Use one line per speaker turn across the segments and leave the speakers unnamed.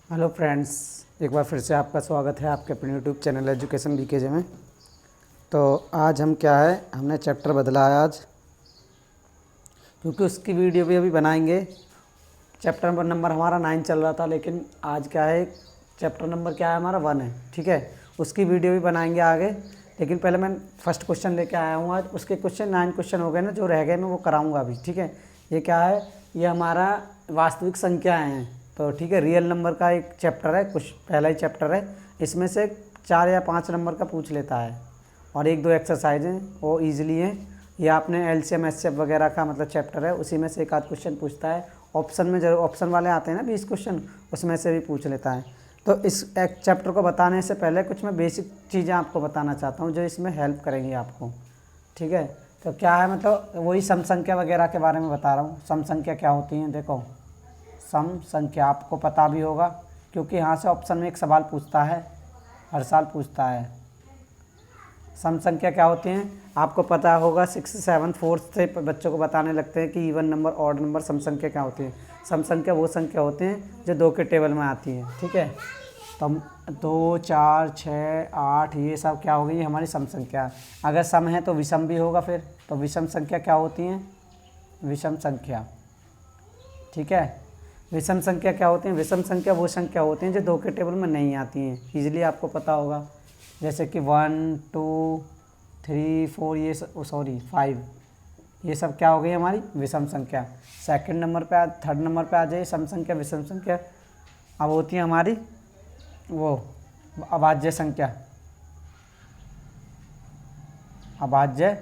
Hello friends, एक बार फिर से आपका स्वागत है आपके अपने यूट्यूब चैनल एजुकेशन बीकेजे में। तो आज हम क्या है, हमने चैप्टर बदला है आज, क्योंकि उसकी वीडियो भी अभी बनाएंगे। चैप्टर नंबर हमारा 9 चल रहा था, लेकिन आज क्या है, चैप्टर नंबर क्या है हमारा 1 है। ठीक है, उसकी वीडियो भी बनाएंगे आगे। लेकिन पहले मैं फर्स्ट क्वेश्चन लेके आया हूँ आज। उसके क्वेश्चन 9 क्वेश्चन हो गए ना, जो रह गए मैं वो कराऊँगा अभी। ठीक है, ये क्या है, ये हमारा वास्तविक संख्याएँ हैं। तो ठीक है, रियल नंबर का एक चैप्टर है, कुछ पहला ही चैप्टर है। इसमें से 4 या 5 नंबर का पूछ लेता है, और 1-2 एक्सरसाइज हैं वो ईजिली हैं। ये आपने एलसीएम एचसीएफ वगैरह का मतलब चैप्टर है, उसी में से एक आध क्वेश्चन पूछता है। ऑप्शन में जरूर ऑप्शन वाले आते हैं ना 20 क्वेश्चन, उसमें से भी पूछ लेता है। तो इस एक चैप्टर को बताने से पहले कुछ मैं बेसिक चीज़ें आपको बताना चाहता हूँ जो इसमें हेल्प करेंगी आपको। ठीक है, तो क्या है, मतलब वही सम संख्या वगैरह के बारे में बता रहा हूँ। सम संख्या क्या होती हैं, देखो सम संख्या आपको पता भी होगा, क्योंकि यहाँ से ऑप्शन में एक सवाल पूछता है, हर साल पूछता है। सम संख्या क्या होती हैं आपको पता होगा, 6, 7, 4 से बच्चों को बताने लगते हैं कि इवन नंबर, ऑड नंबर, सम संख्या क्या होती है। सम संख्या वो संख्या होती हैं जो 2 के टेबल में आती हैं। ठीक है, तो 2, 4, 6, 8 ये सब क्या होगी, ये हमारी सम संख्या। अगर सम है तो विषम भी होगा फिर, तो विषम संख्या क्या होती हैं, विषम संख्या। ठीक है, विषम संख्या क्या होती हैं, विषम संख्या वो संख्या होती हैं जो 2 के टेबल में नहीं आती हैं। इजीली आपको पता होगा, जैसे कि 1, 2, 3, 4 ये सॉरी 5, ये सब क्या हो गई हमारी विषम संख्या। सेकंड नंबर पे थर्ड नंबर पे आ जाइए सम संख्या, विषम संख्या। अब होती है हमारी वो अभाज्य संख्या, अभाज्य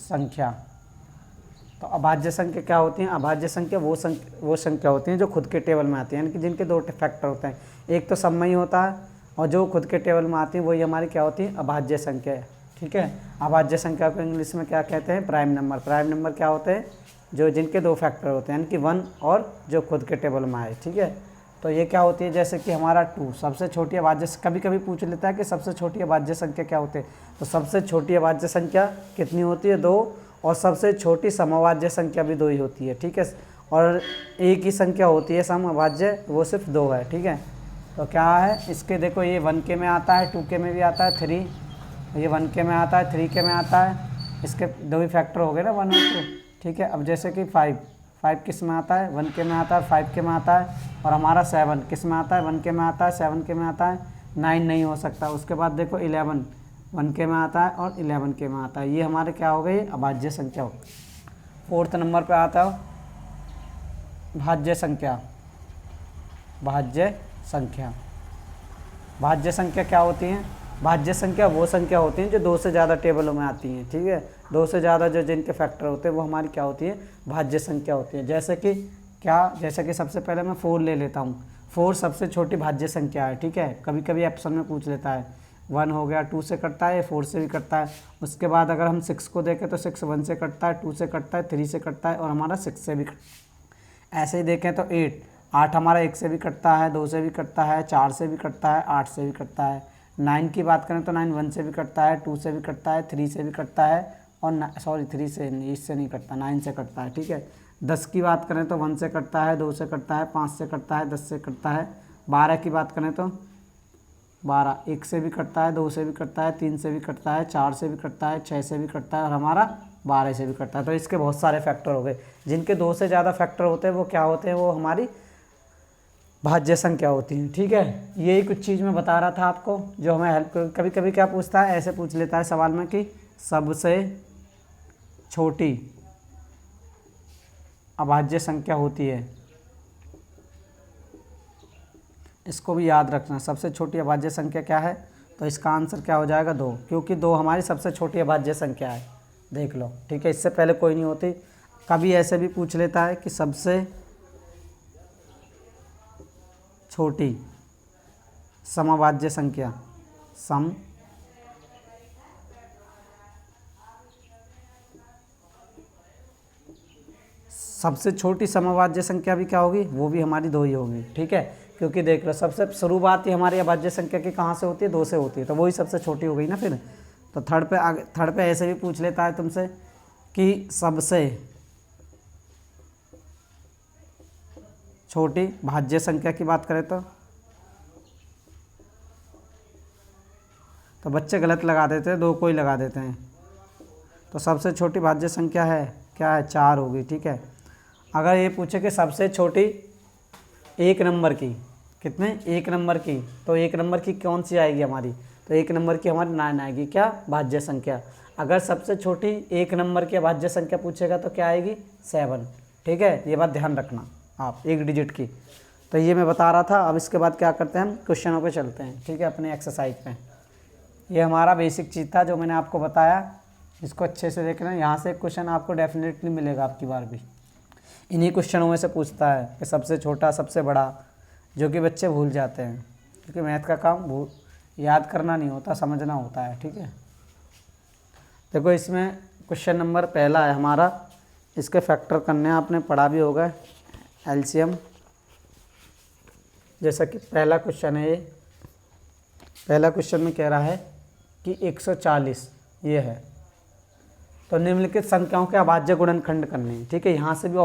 संख्या। तो अभाज्य संख्या क्या होती हैं, अभाज्य संख्या वो संख्या होती हैं जो खुद के टेबल में आती हैं, यानी कि जिनके 2 फैक्टर होते हैं। एक तो सममयी होता है, और जो खुद के टेबल में आती हैं वही हमारी क्या होती है, अभाज्य संख्या है। ठीक है, अभाज्य संख्या को इंग्लिश में क्या कहते हैं, प्राइम नंबर। प्राइम नंबर क्या होते हैं, जो जिनके 2 फैक्टर होते हैं, यानी कि 1 और जो खुद के टेबल में आए। ठीक है, तो ये क्या होती है, जैसे कि हमारा 2 सबसे छोटी अभाज्य, कभी कभी पूछ लेता है कि सबसे छोटी अभाज्य संख्या क्या होती है। तो सबसे छोटी अभाज्य संख्या कितनी होती है, 2, और सबसे छोटी समअभाज्य संख्या भी 2 ही होती है। ठीक है, और एक ही संख्या होती है समअभाज्य, वो सिर्फ 2 है। ठीक है, तो क्या है इसके, देखो ये 1 के में आता है, 2 के में भी आता है, 3, ये 1 के में आता है, 3 के में आता है। इसके 2 ही फैक्टर हो गए ना, 1 और 2। ठीक है, अब जैसे कि 5 किस में आता है, 1 के में आता है, 5 के में आता है। और हमारा 7 किस में आता है, 1 के में आता है, 7 के में आता है। 9 नहीं हो सकता। उसके बाद देखो 11 1 के में आता है और 11 के में आता है। ये हमारे क्या हो गई, अभाज्य संख्या हो। 4th नंबर पे आता है भाज्य संख्या, भाज्य संख्या। भाज्य संख्या क्या होती हैं, भाज्य संख्या वो संख्या होती हैं जो 2 से ज़्यादा टेबलों में आती हैं। ठीक है, 2 से ज़्यादा जो जिनके फैक्टर होते हैं वो हमारी क्या होती है, भाज्य संख्या होती है। जैसे कि क्या, जैसे कि सबसे पहले मैं 4 ले लेता हूँ। 4 सबसे छोटी भाज्य संख्या है। ठीक है, कभी कभी ऑप्शन में पूछ लेता है। 1 हो गया, 2 से कटता है, 4 से भी कटता है। उसके बाद अगर हम 6 को देखें तो 6 1 से कटता है, 2 से कटता है, 3 से कटता है, और हमारा 6 से भी कटता है। ऐसे ही देखें तो 8 हमारा 1 से भी कटता है, 2 से भी कटता है, 4 से भी कटता है, 8 से भी कटता है। 9 की बात करें तो 9 1 से भी कटता है, 2 से भी कटता है, 3 से भी कटता है, और सॉरी 3 से इससे नहीं कटता, 9 से कटता है। ठीक है, 10 की बात करें तो 1 से कटता है, 2 से कटता है, 5 से कटता है, 10 से कटता है। 12 की बात करें तो 12 1 से भी कटता है, 2 से भी कटता है, 3 से भी कटता है, 4 से भी कटता है, 6 से भी कटता है, और हमारा 12 से भी कटता है। तो इसके बहुत सारे फैक्टर हो गए। जिनके 2 से ज़्यादा फैक्टर होते हैं वो क्या होते हैं, वो हमारी भाज्य संख्या होती हैं। ठीक है, यही कुछ चीज़ मैं बता रहा था आपको जो हमें हेल्प कर। कभी कभी क्या पूछता है, ऐसे पूछ लेता है सवाल में कि सबसे छोटी अभाज्य संख्या होती है। इसको भी याद रखना, सबसे छोटी अभाज्य संख्या क्या है, तो इसका आंसर क्या हो जाएगा, 2, क्योंकि 2 हमारी सबसे छोटी अभाज्य संख्या है। देख लो। ठीक है, इससे पहले कोई नहीं होती। कभी ऐसे भी पूछ लेता है कि सबसे छोटी समअभाज्य संख्या, सबसे छोटी समअभाज्य संख्या भी क्या होगी, वो भी हमारी 2 ही होगी। ठीक है, क्योंकि देख लो सबसे शुरुआत ही हमारी अभाज्य संख्या की कहाँ से होती है, 2 से होती है, तो वही सबसे छोटी हो गई ना फिर। तो थर्ड पे ऐसे भी पूछ लेता है तुमसे कि सबसे छोटी भाज्य संख्या की बात करें तो बच्चे गलत लगा देते हैं, 2 को ही लगा देते हैं। तो सबसे छोटी भाज्य संख्या है क्या है, 4 होगी। ठीक है, अगर ये पूछे कि सबसे छोटी 1 नंबर की, कितने 1 नंबर की, तो 1 नंबर की कौन सी आएगी हमारी, तो 1 नंबर की हमारी 9 आएगी, क्या भाज्य संख्या। अगर सबसे छोटी 1 नंबर की भाज्य संख्या पूछेगा तो क्या आएगी, 7। ठीक है, ये बात ध्यान रखना आप, 1 डिजिट की। तो ये मैं बता रहा था। अब इसके बाद क्या करते हैं, हम क्वेश्चनों पे चलते हैं। ठीक है, अपने एक्सरसाइज पे। ये हमारा बेसिक चीज़ था जो मैंने आपको बताया, इसको अच्छे से देखना। यहाँ से क्वेश्चन आपको डेफिनेटली मिलेगा आपकी बार भी। इन्हीं क्वेश्चनों में से पूछता है कि सबसे छोटा सबसे बड़ा, जो कि बच्चे भूल जाते हैं, क्योंकि मैथ का काम याद करना नहीं होता, समझना होता है। ठीक है, देखो इसमें क्वेश्चन नंबर पहला है हमारा, इसके फैक्टर करने हैं, आपने पढ़ा भी होगा एलसीएम। जैसा कि पहला क्वेश्चन है, ये पहला क्वेश्चन में कह रहा है कि 140 ये है, तो निम्नलिखित संख्याओं के अभाज्य गुणनखंड करने हैं। ठीक है, यहाँ से भी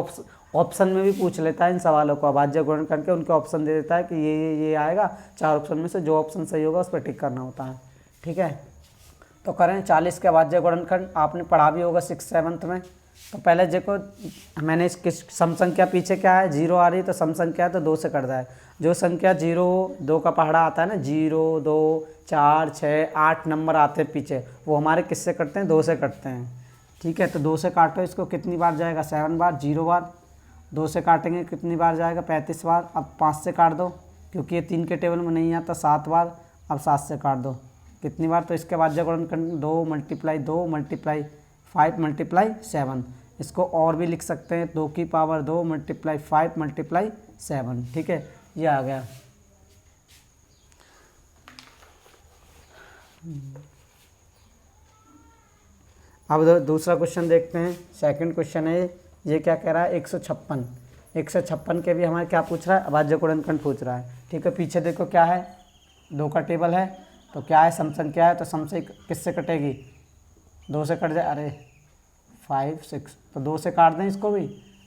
ऑप्शन में भी पूछ लेता है इन सवालों को, अभाज्य गुणनखंड के उनके ऑप्शन दे देता है कि ये आएगा। 4 ऑप्शन में से जो ऑप्शन सही होगा उस पर टिक करना होता है। ठीक है, तो करें 40 के अभाज्य गुणनखंड, आपने पढ़ा भी होगा 6th 7th में। तो पहले देखो मैंने किस सम संख्या पीछे क्या है, 0 आ रही, तो सम संख्या है तो 2 से कट जाए। जो संख्या 0 2 का पहाड़ा आता है ना, 0 2 4 6 8 नंबर आते हैं पीछे, वो हमारे किससे कटते हैं, 2 से कटते हैं। ठीक है, तो 2 से काटो इसको, कितनी बार जाएगा, 7 बार। 0 बार 2 से काटेंगे कितनी बार जाएगा, 35 बार। अब 5 से काट दो, क्योंकि ये 3 के टेबल में नहीं आता, 7 बार। अब 7 से काट दो कितनी बार, तो इसके बाद गुणनखंड 2 × 2 × 5 × 7। इसको और भी लिख सकते हैं, 2 की पावर 2 × 5 × 7। ठीक है, ये आ गया। अब दूसरा क्वेश्चन देखते हैं, सेकंड क्वेश्चन है ये क्या कह रहा है, 156। 156 के भी हमारे क्या पूछ रहा है, अभाज्य गुणनखंड पूछ रहा है। ठीक है, पीछे देखो क्या है, 2 का टेबल है, तो क्या है, सम संख्या है, तो सम से किससे कटेगी, 2 से कट जाए। अरे 5 6, तो 2 से काट दें इसको भी।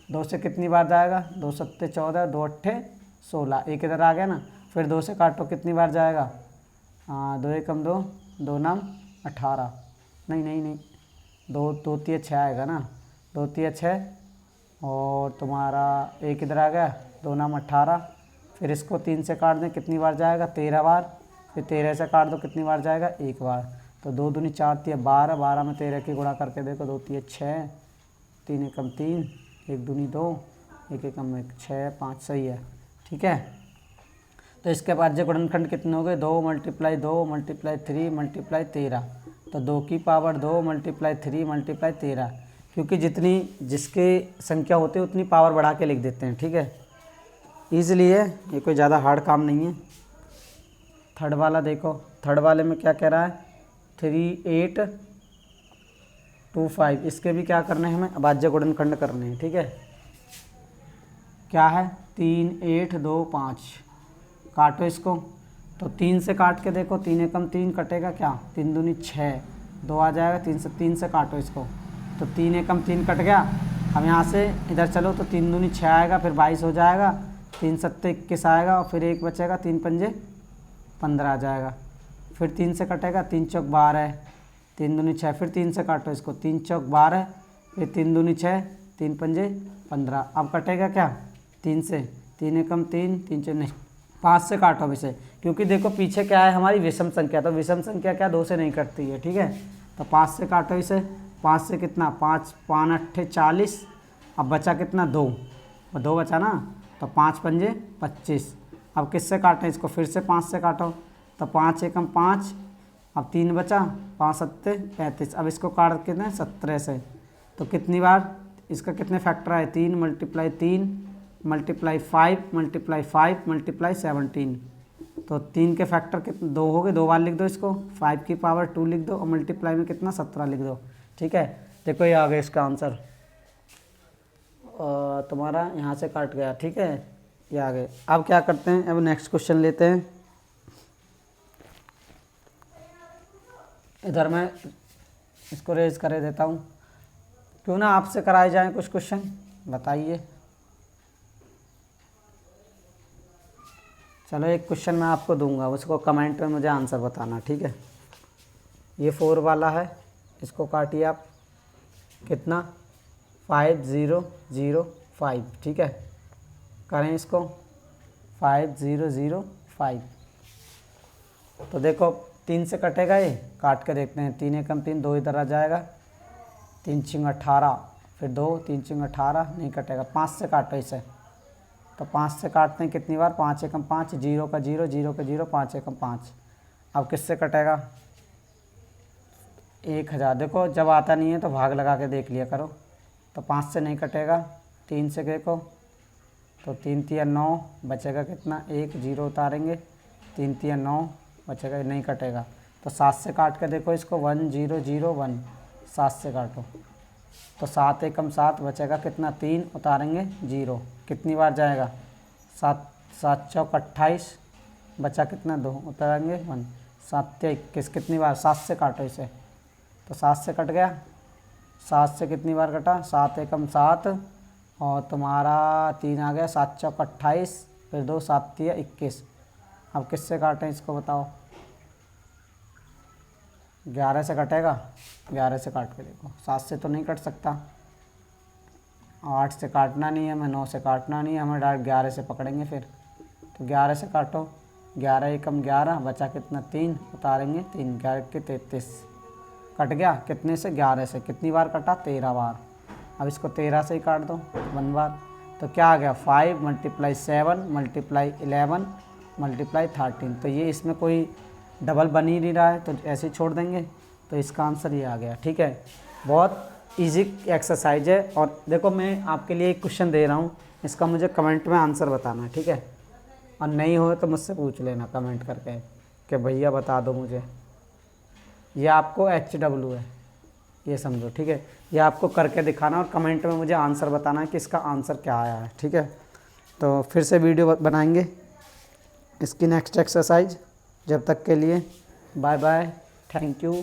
2 से कितनी बार जाएगा, 2 7 14, 2 8 16, एक इधर आ गया ना। फिर 2 से काटो कितनी बार जाएगा, 2 एकम 2, 2 नाम 18, नहीं 2 2 3 6 आएगा ना, 2 3 6, और तुम्हारा एक इधर आ गया, 2 नाम 18। फिर इसको 3 से काट दें कितनी बार जाएगा, 13 बार। फिर 13 से काट दो कितनी बार जाएगा, 1 बार। तो 2 दूनी 4 3 12, 12 में 13 की गुणा करके देखो, 2 3 6, 3 एकम 3, 1 दूनी 2, 1 एकम 1 6 5, सही है। ठीक है, तो इसके बाद जो गुणनखंड कितने हो गए, 2 × 2 × 3 × 13। तो 2 की पावर 2 × 3 × 13, क्योंकि जितनी जिसकी संख्या होती है उतनी पावर बढ़ा के लिख देते हैं। ठीक है, ईजिली है, ये कोई ज़्यादा हार्ड काम नहीं है। थर्ड वाला देखो, थर्ड वाले में क्या कह रहा है, 3 8 2 5। इसके भी क्या करने हैं, हमें अभाज्य गुणनखंड करने हैं। ठीक है, क्या है, 3 8 2 5, काटो इसको। तो 3 से काट के देखो, 3 एकम 3 कटेगा क्या, 3 दूनी 6, 2 आ जाएगा। 3 से काटो इसको, तो 3 एकम 3 कट गया। अब यहाँ से इधर चलो, तो 3 दूनी 6 आएगा, फिर 22 हो जाएगा। 3 7 21 आएगा, और फिर 1 बचेगा, 3 पंजे 15 आ जाएगा। फिर 3 से कटेगा, 3 चौक 12, 3 दूनी 6, फिर 3 से काटो इसको, 3 चौक 12, फिर 3 दूनी 6, 3 पंजे 15। अब कटेगा क्या, 3 से, 3 एकम 3, 3 चौक नहीं, 5 से काटो इसे, क्योंकि देखो पीछे क्या है हमारी विषम संख्या, तो विषम संख्या क्या 2 से नहीं कटती है। ठीक है, तो 5 से काटो इसे। 5 से कितना, 5 5 8 40। अब बचा कितना, 2, और 2 बचा ना, तो 5 पंजे 25। अब किससे काटें इसको, फिर से 5 से काटो, तो 5 एकम 5, अब 3 बचा, 5 7 35। अब इसको काट कितने, 17 से। तो कितनी बार, इसका कितने फैक्टर आए, 3 × 3 × 5 × 5 × 17। तो 3 के फैक्टर कितने, 2 हो गए, 2 बार लिख दो इसको। 5 की पावर 2 लिख दो, और मल्टीप्लाई में कितना, 17 लिख दो। ठीक है, देखो ये आ गया इसका आंसर, तुम्हारा यहाँ से काट गया। ठीक है, ये आ गए। अब क्या करते हैं, अब नेक्स्ट क्वेश्चन लेते हैं। इधर मैं इसको रेज कर देता हूँ, क्यों ना आपसे कराए जाएं कुछ क्वेश्चन, बताइए। चलो एक क्वेश्चन मैं आपको दूंगा, उसको कमेंट में मुझे आंसर बताना, ठीक है। ये 4 वाला है, इसको काटिए आप, कितना 5005, ठीक है। करें इसको 5005, तो देखो 3 से कटेगा, ये काट के देखते हैं। 3 एकम 3, 2 इधर आ जाएगा, 3 छिंग 18, फिर 2, 3 छिंग 18, नहीं कटेगा। 5 से काटो इसे, तो 5 से काटते हैं कितनी बार, 5 एकम 5, 0 का 0, 0 का 0, 5 एकम 5। अब किससे कटेगा, 1000। देखो जब आता नहीं है तो भाग लगा के देख लिया करो। तो 5 से नहीं कटेगा, 3 से देखो, तो 3 तिया 9, बचेगा कितना, 1 0 उतारेंगे, 3 तिया 9 बचेगा, नहीं कटेगा। तो 7 से काट के देखो इसको, 1 0 0 1, 7 से काटो, तो 7 एकम 7 बचेगा कितना, 3 उतारेंगे 0, कितनी बार जाएगा, 7 7 चौक 28, बचा कितना, 2 उतारेंगे 1, 7 तिया 21, कितनी बार, 7 से काटो इसे, तो 7 से कट गया। 7 से कितनी बार कटा, 7 एकम 7, और तुम्हारा 3 आ गया, 7 चौक 28, फिर 2 7 तिया 21। अब किससे काटें इसको बताओ, 11 से कटेगा, 11 से काट के देखो, 7 से तो नहीं कट सकता, 8 से काटना नहीं है हमें, 9 से काटना नहीं है हमें, डायरेक्ट 11 से पकड़ेंगे फिर। तो 11 से काटो, 11 एकम 11, बचा कितना, 3 उतारेंगे 3, 11 के 33, कट गया कितने से, 11 से। कितनी बार कटा, 13 बार। अब इसको 13 से ही काट दो 1 बार, तो क्या आ गया, 5 × 7 × 11 × 13। तो ये इसमें कोई डबल बन ही नहीं रहा है, तो ऐसे ही छोड़ देंगे। तो इसका आंसर ये आ गया, ठीक है। बहुत इजी एक्सरसाइज है। और देखो मैं आपके लिए एक क्वेश्चन दे रहा हूँ, इसका मुझे कमेंट में आंसर बताना है, ठीक है। और नहीं हो तो मुझसे पूछ लेना कमेंट करके कि भैया बता दो मुझे। ये आपको HW है, ये समझो, ठीक है। ये आपको करके दिखाना और कमेंट में मुझे आंसर बताना है कि इसका आंसर क्या आया है, ठीक है। तो फिर से वीडियो बनाएंगे इसकी नेक्स्ट एक्सरसाइज। जब तक के लिए बाय बाय, थैंक यू।